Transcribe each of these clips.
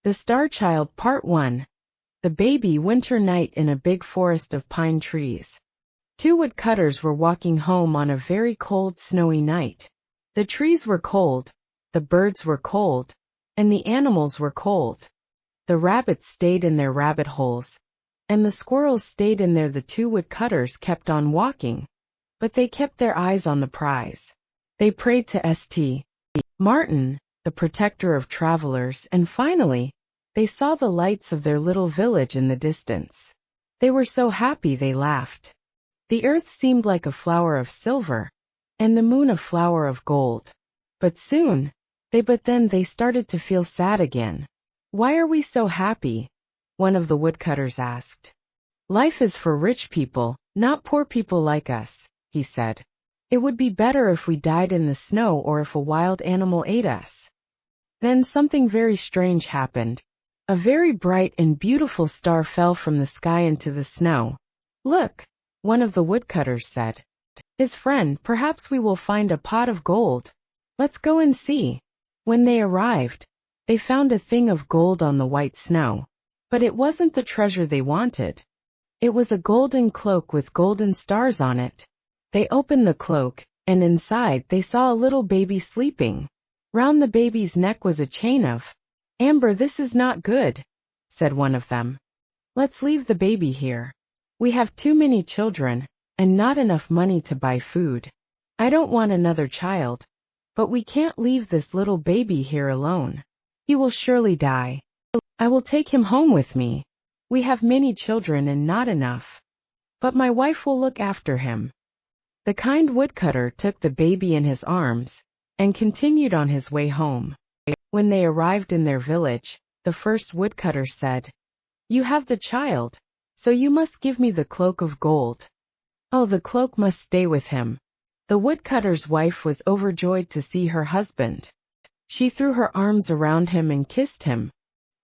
The Star Child Part 1. The Baby Winter Night in a Big Forest of Pine Trees. Two woodcutters were walking home on a very cold, snowy night. The trees were cold, the birds were cold, and the animals were cold. The rabbits stayed in their rabbit holes, and the squirrels stayed in there. The two woodcutters kept on walking, but they kept their eyes on the prize. They prayed to St. Martin, the protector of travelers, and finally, they saw the lights of their little village in the distance. They were so happy they laughed. The earth seemed like a flower of silver, and the moon a flower of gold. But then they started to feel sad again. "Why are we so happy?" one of the woodcutters asked. "Life is for rich people, not poor people like us," he said. "It would be better if we died in the snow or if a wild animal ate us." Then something very strange happened. A very bright and beautiful star fell from the sky into the snow. "Look," one of the woodcutters said. "His friend, perhaps we will find a pot of gold. Let's go and see." When they arrived, they found a thing of gold on the white snow. But it wasn't the treasure they wanted. It was a golden cloak with golden stars on it. They opened the cloak, and inside they saw a little baby sleeping. Round the baby's neck was a chain of amber. "This is not good," said one of them. "Let's leave the baby here. We have too many children, and not enough money to buy food. I don't want another child, but we can't leave this little baby here alone. He will surely die. I will take him home with me. We have many children and not enough. But my wife will look after him." The kind woodcutter took the baby in his arms, and continued on his way home. When they arrived in their village, the first woodcutter said, "You have the child, so you must give me the cloak of gold." "Oh, the cloak must stay with him." The woodcutter's wife was overjoyed to see her husband. She threw her arms around him and kissed him.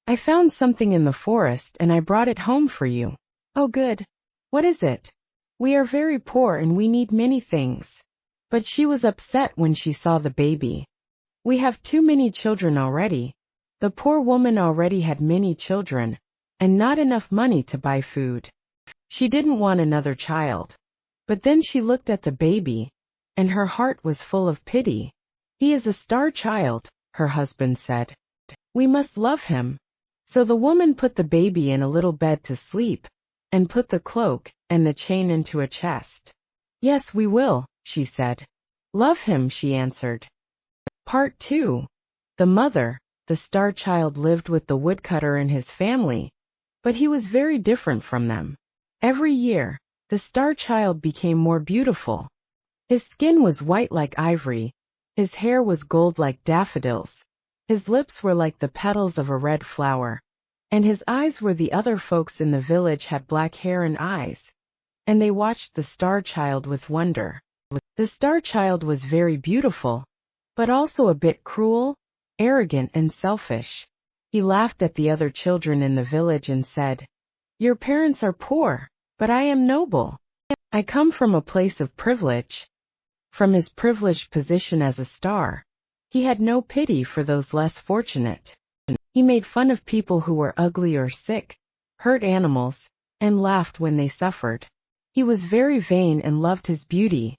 "I found something in the forest and I brought it home for you." "Oh, good. What is it?" "We are very poor and we need many things." But she was upset when she saw the baby. "We have too many children already." The poor woman already had many children, and not enough money to buy food. She didn't want another child. But then she looked at the baby, and her heart was full of pity. "He is a star child," her husband said. "We must love him." So the woman put the baby in a little bed to sleep, and put the cloak and the chain into a chest. "Yes, we will," she said. "Love him," she answered. Part 2. The mother. The star child lived with the woodcutter and his family, but he was very different from them. Every year, the star child became more beautiful. His skin was white like ivory, his hair was gold like daffodils, his lips were like the petals of a red flower, and his eyes were the other folks in the village had black hair and eyes, and they watched the star child with wonder. The star child was very beautiful, but also a bit cruel, arrogant and selfish. He laughed at the other children in the village and said, "Your parents are poor, but I am noble. I come from a place of privilege." From his privileged position as a star, he had no pity for those less fortunate. He made fun of people who were ugly or sick, hurt animals, and laughed when they suffered. He was very vain and loved his beauty.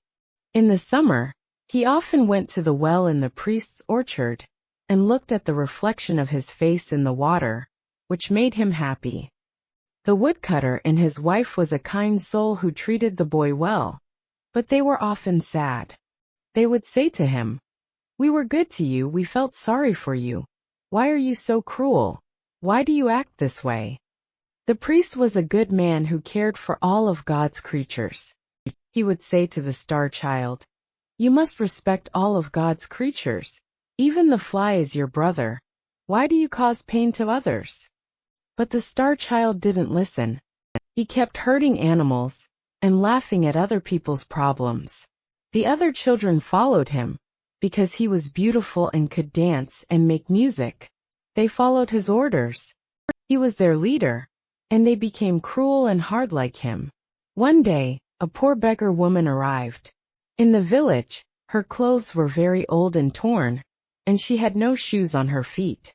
In the summer, he often went to the well in the priest's orchard, and looked at the reflection of his face in the water, which made him happy. The woodcutter and his wife was a kind soul who treated the boy well, but they were often sad. They would say to him, "We were good to you, we felt sorry for you. Why are you so cruel? Why do you act this way?" The priest was a good man who cared for all of God's creatures. He would say to the star child, "You must respect all of God's creatures. Even the fly is your brother. Why do you cause pain to others?" But the star child didn't listen. He kept hurting animals and laughing at other people's problems. The other children followed him because he was beautiful and could dance and make music. They followed his orders. He was their leader, and they became cruel and hard like him. One day, a poor beggar woman arrived. In the village, her clothes were very old and torn, and she had no shoes on her feet.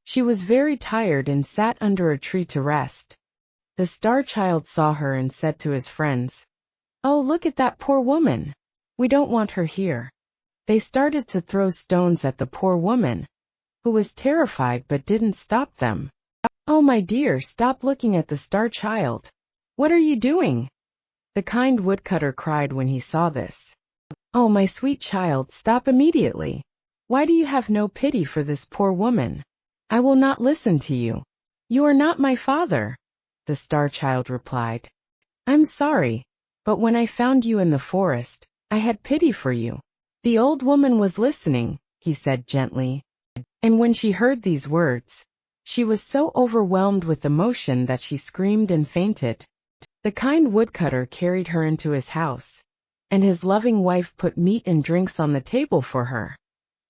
She was very tired and sat under a tree to rest. The star child saw her and said to his friends, "Oh, look at that poor woman. We don't want her here." They started to throw stones at the poor woman, who was terrified but didn't stop them. "Oh, my dear, stop looking at the star child. What are you doing?" The kind woodcutter cried when he saw this. "Oh, my sweet child, stop immediately. Why do you have no pity for this poor woman? I will not listen to you. You are not my father," the star child replied. "I'm sorry, but when I found you in the forest, I had pity for you." The old woman was listening, he said gently, and when she heard these words, she was so overwhelmed with emotion that she screamed and fainted. The kind woodcutter carried her into his house, and his loving wife put meat and drinks on the table for her.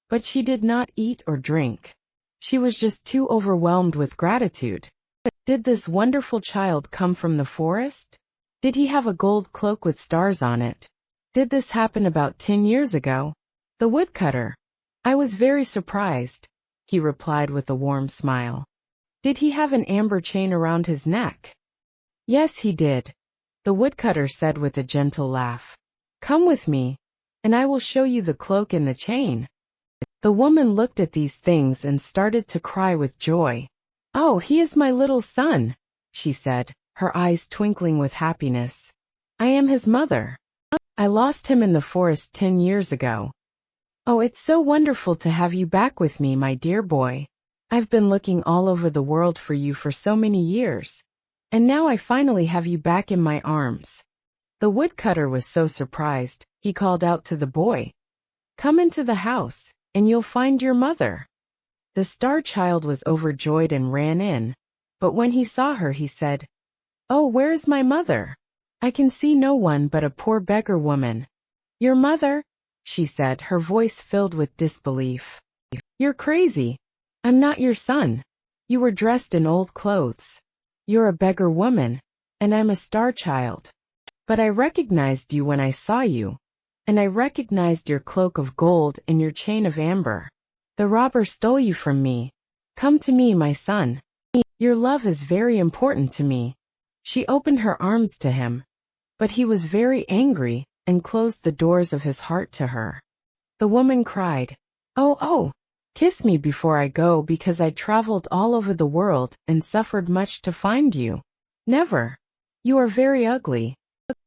But she did not eat or drink. She was just too overwhelmed with gratitude. Did this wonderful child come from the forest? Did he have a gold cloak with stars on it? Did this happen about 10 years ago? The woodcutter. I was very surprised, he replied with a warm smile. Did he have an amber chain around his neck? Yes, he did, the woodcutter said with a gentle laugh. Come with me, and I will show you the cloak and the chain. The woman looked at these things and started to cry with joy. Oh, he is my little son, she said, her eyes twinkling with happiness. I am his mother. I lost him in the forest 10 years ago. Oh, it's so wonderful to have you back with me, my dear boy. I've been looking all over the world for you for so many years, and now I finally have you back in my arms. The woodcutter was so surprised, he called out to the boy, Come into the house, and you'll find your mother. The star child was overjoyed and ran in, but when he saw her he said, Oh, where is my mother? I can see no one but a poor beggar woman. Your mother? She said, her voice filled with disbelief. You're crazy. I'm not your son. You were dressed in old clothes. You're a beggar woman, and I'm a star child. But I recognized you when I saw you, and I recognized your cloak of gold and your chain of amber. The robber stole you from me. Come to me, my son. Your love is very important to me. She opened her arms to him, but he was very angry and closed the doors of his heart to her. The woman cried, Oh, kiss me before I go because I traveled all over the world and suffered much to find you. Never. You are very ugly.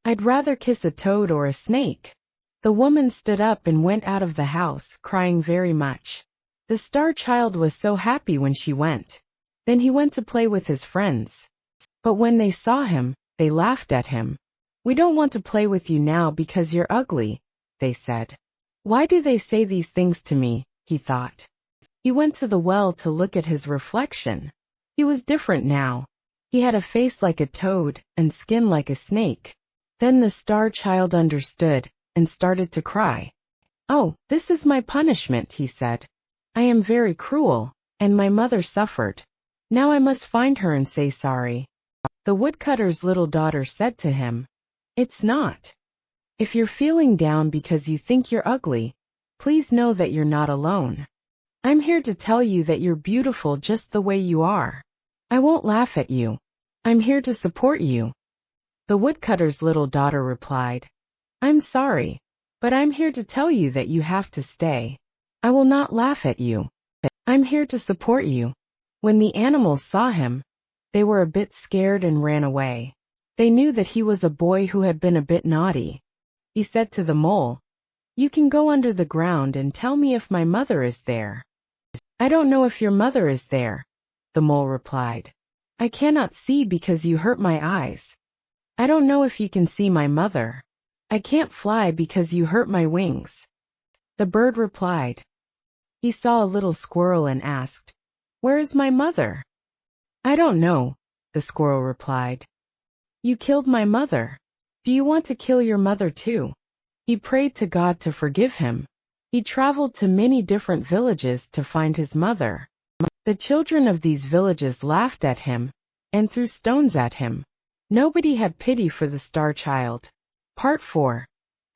I'd rather kiss a toad or a snake. The woman stood up and went out of the house, crying very much. The star child was so happy when she went. Then he went to play with his friends. But when they saw him, they laughed at him. We don't want to play with you now because you're ugly, they said. Why do they say these things to me? He thought. He went to the well to look at his reflection. He was different now. He had a face like a toad and skin like a snake. Then the star child understood and started to cry. Oh, this is my punishment, he said. I am very cruel, and my mother suffered. Now I must find her and say sorry. The woodcutter's little daughter said to him, It's not. If you're feeling down because you think you're ugly, please know that you're not alone. I'm here to tell you that you're beautiful just the way you are. I won't laugh at you. I'm here to support you. The woodcutter's little daughter replied, I'm sorry, but I'm here to tell you that you have to stay. I will not laugh at you. I'm here to support you. When the animals saw him, they were a bit scared and ran away. They knew that he was a boy who had been a bit naughty. He said to the mole, You can go under the ground and tell me if my mother is there. I don't know if your mother is there, the mole replied. I cannot see because you hurt my eyes. I don't know if you can see my mother. I can't fly because you hurt my wings. The bird replied. He saw a little squirrel and asked, Where is my mother? I don't know, the squirrel replied. You killed my mother. Do you want to kill your mother too? He prayed to God to forgive him. He traveled to many different villages to find his mother. The children of these villages laughed at him and threw stones at him. Nobody had pity for the star child. Part 4.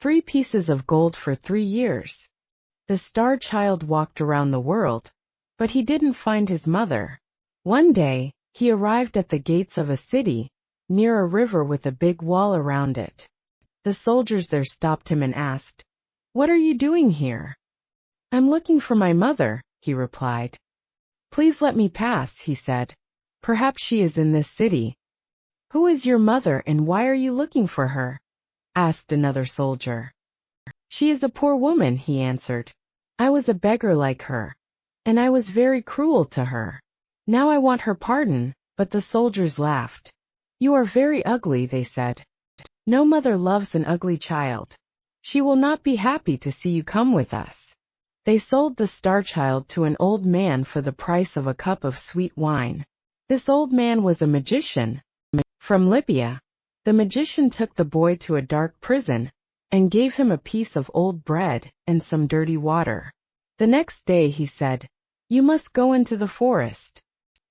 3 pieces of gold for 3 years. The star child walked around the world, but he didn't find his mother. One day, he arrived at the gates of a city, near a river with a big wall around it. The soldiers there stopped him and asked, "What are you doing here?" "I'm looking for my mother," he replied. "Please let me pass," he said. "Perhaps she is in this city." "Who is your mother and why are you looking for her?" asked another soldier. "She is a poor woman," he answered. "I was a beggar like her, and I was very cruel to her. Now I want her pardon." But the soldiers laughed. "You are very ugly," they said. "No mother loves an ugly child. She will not be happy to see you come with us." They sold the star child to an old man for the price of a cup of sweet wine. This old man was a magician from Libya. The magician took the boy to a dark prison and gave him a piece of old bread and some dirty water. The next day he said, "You must go into the forest.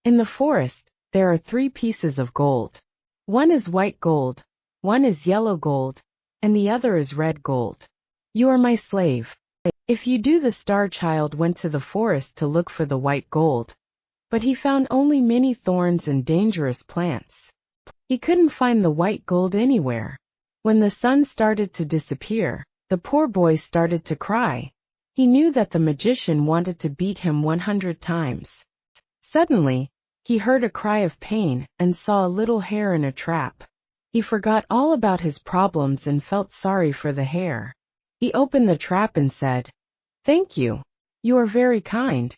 In the forest, there are 3 pieces of gold. One is white gold, one is yellow gold, and the other is red gold. You are my slave." If you do, the star child went to the forest to look for the white gold, but he found only many thorns and dangerous plants. He couldn't find the white gold anywhere. When the sun started to disappear, the poor boy started to cry. He knew that the magician wanted to beat him 100 times. Suddenly, he heard a cry of pain and saw a little hare in a trap. He forgot all about his problems and felt sorry for the hare. He opened the trap and said, "Thank you. You are very kind.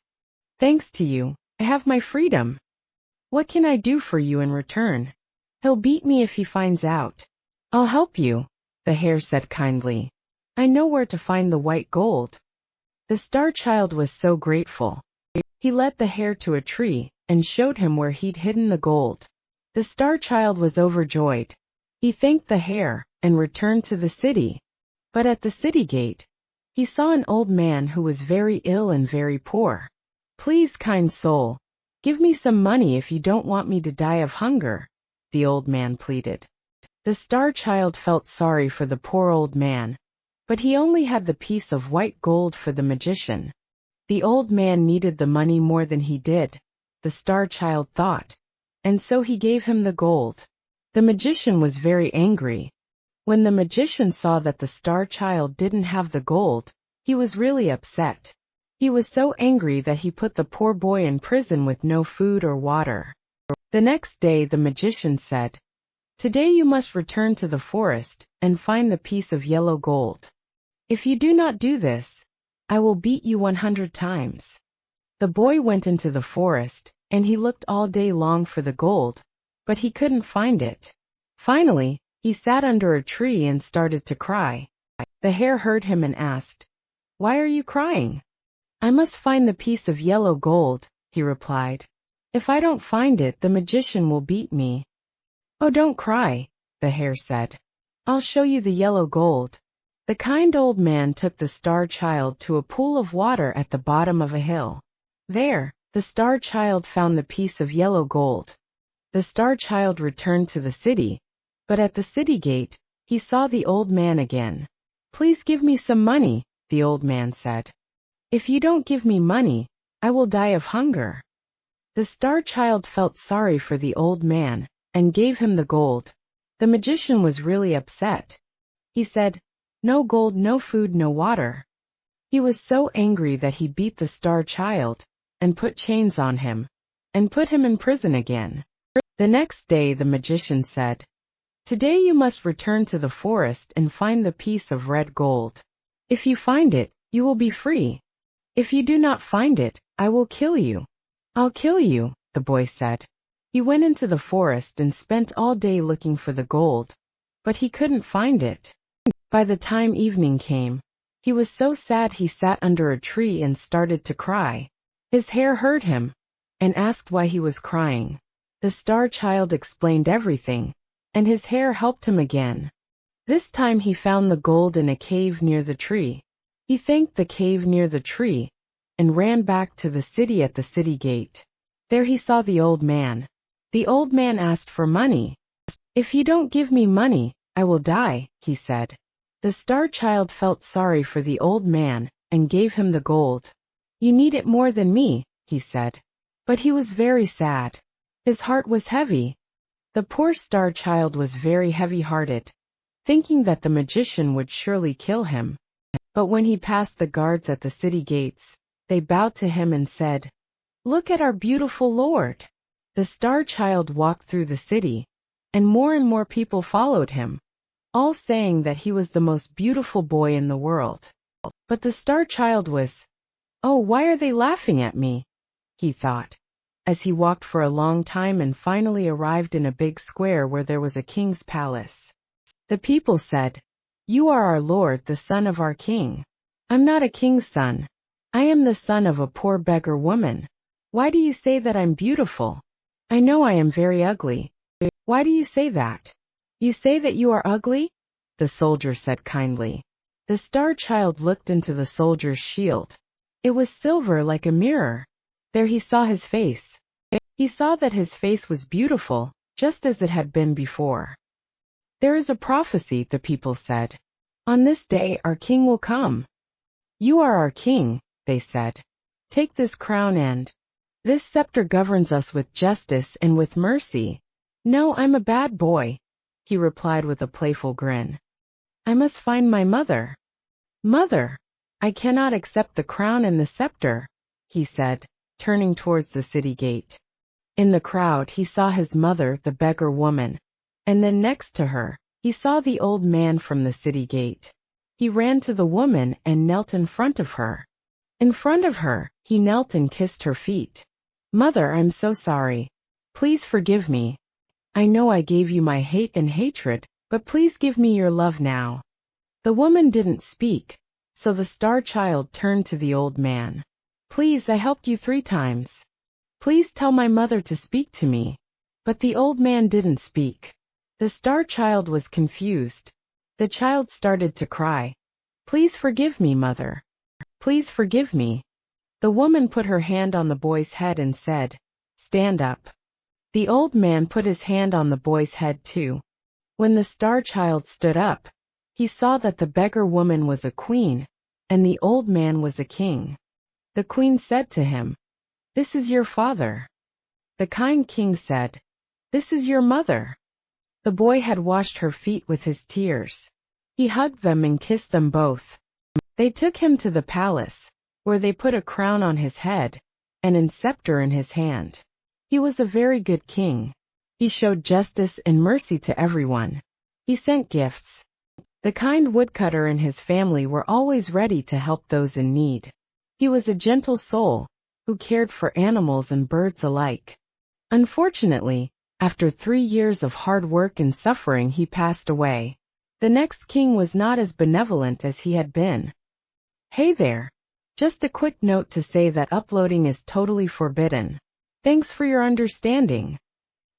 Thanks to you, I have my freedom. What can I do for you in return?" "He'll beat me if he finds out." "I'll help you," the hare said kindly. "I know where to find the white gold." The star child was so grateful. He led the hare to a tree and showed him where he'd hidden the gold. The star child was overjoyed. He thanked the hare and returned to the city. But at the city gate, he saw an old man who was very ill and very poor. "Please, kind soul, give me some money if you don't want me to die of hunger," the old man pleaded. The star child felt sorry for the poor old man, but he only had the piece of white gold for the magician. The old man needed the money more than he did, the star child thought, and so he gave him the gold. The magician was very angry. When the magician saw that the star child didn't have the gold, he was really upset. He was so angry that he put the poor boy in prison with no food or water. The next day the magician said, "Today you must return to the forest and find the piece of yellow gold. If you do not do this, I will beat you 100 times." The boy went into the forest, and he looked all day long for the gold, but he couldn't find it. Finally, he sat under a tree and started to cry. The hare heard him and asked, "Why are you crying?" "I must find the piece of yellow gold," he replied. "If I don't find it, the magician will beat me." "Oh, don't cry," the hare said. "I'll show you the yellow gold." The kind old man took the star child to a pool of water at the bottom of a hill. There, the star child found the piece of yellow gold. The star child returned to the city, but at the city gate, he saw the old man again. "Please give me some money," the old man said. "If you don't give me money, I will die of hunger." The star child felt sorry for the old man and gave him the gold. The magician was really upset. He said, "No gold, no food, no water." He was so angry that he beat the star child and put chains on him and put him in prison again. The next day the magician said, "Today you must return to the forest and find the piece of red gold. If you find it, you will be free. If you do not find it, I will kill you." "I'll kill you," the boy said. He went into the forest and spent all day looking for the gold, but he couldn't find it. By the time evening came, he was so sad he sat under a tree and started to cry. His hare heard him and asked why he was crying. The star child explained everything, and his hare helped him again. This time he found the gold in a cave near the tree. He thanked the cave near the tree and ran back to the city at the city gate. There he saw the old man. The old man asked for money. "If you don't give me money, I will die," he said. The star child felt sorry for the old man and gave him the gold. "You need it more than me," he said. But he was very sad. His heart was heavy. The poor star child was very heavy-hearted, thinking that the magician would surely kill him. But when he passed the guards at the city gates, they bowed to him and said, "Look at our beautiful Lord." The star child walked through the city, and more people followed him, all saying that he was the most beautiful boy in the world. But the star child was, "Oh, why are they laughing at me?" he thought, as he walked for a long time and finally arrived in a big square where there was a king's palace. The people said, "You are our lord, the son of our king." "I'm not a king's son. I am the son of a poor beggar woman. Why do you say that I'm beautiful? I know I am very ugly." "Why do you say that? You say that you are ugly?" the soldier said kindly. The star child looked into the soldier's shield. It was silver like a mirror. There he saw his face. He saw that his face was beautiful, just as it had been before. "There is a prophecy," the people said. "On this day our king will come." "You are our king," they said. "Take this crown and this scepter governs us with justice and with mercy." "No, I'm a bad boy," he replied with a playful grin. "I must find my mother." "Mother, I cannot accept the crown and the scepter," he said, turning towards the city gate. In the crowd he saw his mother, the beggar woman, and then next to her, he saw the old man from the city gate. He ran to the woman and knelt in front of her. In front of her, he knelt and kissed her feet. "Mother, I'm so sorry. Please forgive me. I know I gave you my hate and hatred, but please give me your love now." The woman didn't speak, so the star child turned to the old man. "Please, I helped you 3 times. Please tell my mother to speak to me." But the old man didn't speak. The star child was confused. The child started to cry. "Please forgive me, mother. Please forgive me." The woman put her hand on the boy's head and said, "Stand up." The old man put his hand on the boy's head too. When the star child stood up, he saw that the beggar woman was a queen, and the old man was a king. The queen said to him, "This is your father." The kind king said, "This is your mother." The boy had washed her feet with his tears. He hugged them and kissed them both. They took him to the palace, where they put a crown on his head, and a scepter in his hand. He was a very good king. He showed justice and mercy to everyone. He sent gifts. The kind woodcutter and his family were always ready to help those in need. He was a gentle soul, who cared for animals and birds alike. Unfortunately, after 3 years of hard work and suffering, he passed away. The next king was not as benevolent as he had been. Hey there! Just a quick note to say that uploading is totally forbidden. Thanks for your understanding.